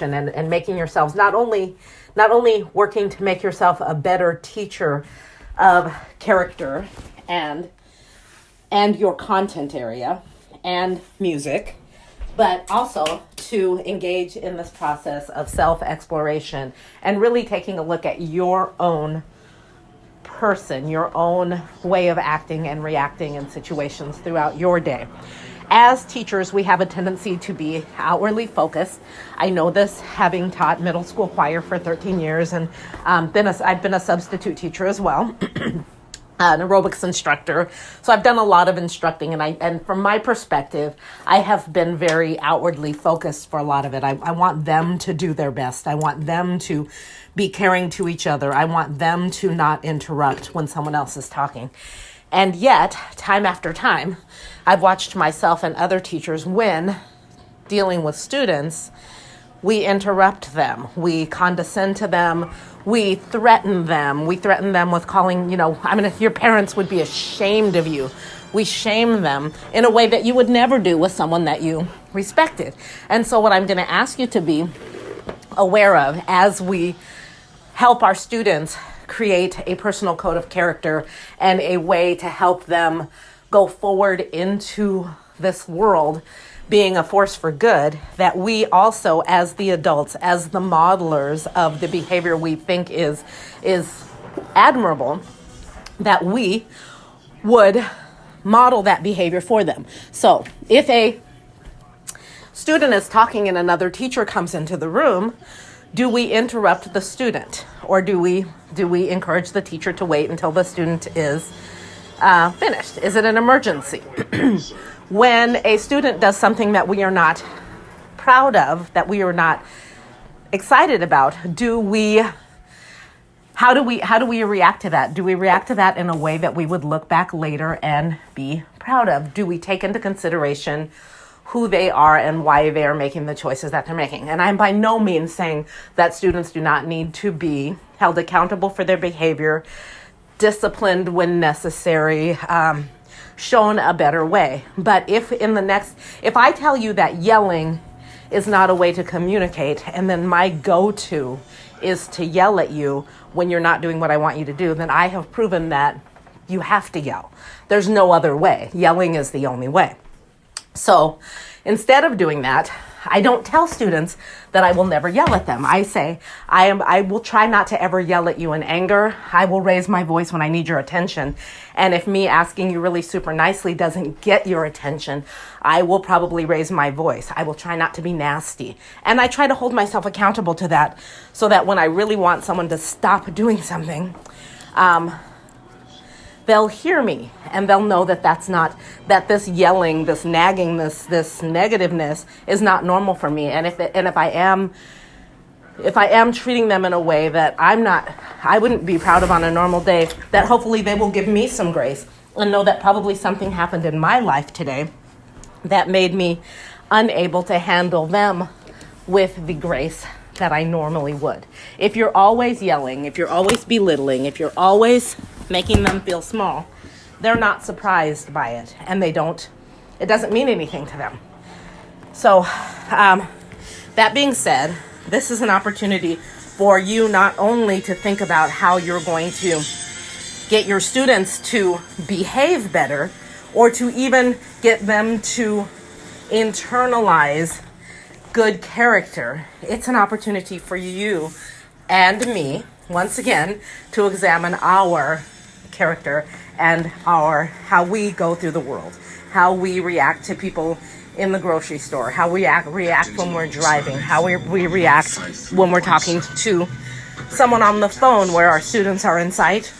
and making yourselves not only working to make yourself a better teacher of character and your content area and music, but also to engage in this process of self-exploration and really taking a look at your own person, your own way of acting and reacting in situations throughout your day. As teachers, we have a tendency to be outwardly focused. I know this, having taught middle school choir for 13 years, and I've been a substitute teacher as well. An aerobics instructor. So I've done a lot of instructing, and from my perspective, I have been very outwardly focused for a lot of it. I want them to do their best. I want them to be caring to each other. I want them to not interrupt when someone else is talking. And yet, time after time, I've watched myself and other teachers, when dealing with students, we interrupt them, we condescend to them, we threaten them with calling, your parents would be ashamed of you. We shame them in a way that you would never do with someone that you respected. And so what I'm going to ask you to be aware of as we help our students create a personal code of character and a way to help them go forward into this world being a force for good, that we also, as the adults, as the modelers of the behavior we think is admirable, that we would model that behavior for them. So if a student is talking and another teacher comes into the room, do we interrupt the student, or do we encourage the teacher to wait until the student is finished? Is it an emergency? When a student does something that we are not proud of, that we are not excited about, how do we react to that? Do we react to that in a way that we would look back later and be proud of? Do we take into consideration who they are and why they are making the choices that they're making? And I'm by no means saying that students do not need to be held accountable for their behavior, disciplined when necessary, shown a better way. But if I tell you that yelling is not a way to communicate, and then my go-to is to yell at you when you're not doing what I want you to do, then I have proven that you have to yell. There's no other way. Yelling is the only way. So instead of doing that, I don't tell students that I will never yell at them. I say, I will try not to ever yell at you in anger. I will raise my voice when I need your attention. And if me asking you really super nicely doesn't get your attention, I will probably raise my voice. I will try not to be nasty. And I try to hold myself accountable to that, so that when I really want someone to stop doing something, they'll hear me, and they'll know that that this yelling, this nagging, this negativeness is not normal for me. And if I am treating them in a way that I wouldn't be proud of on a normal day, that hopefully they will give me some grace and know that probably something happened in my life today that made me unable to handle them with the grace that I normally would. If you're always yelling, if you're always belittling, if you're always making them feel small, they're not surprised by it, and it doesn't mean anything to them. So that being said, this is an opportunity for you not only to think about how you're going to get your students to behave better, or to even get them to internalize good character. It's an opportunity for you and me, once again, to examine our character and how we go through the world, how we react to people in the grocery store, how we react when we're driving, how we react when we're talking to someone on the phone where our students are in sight,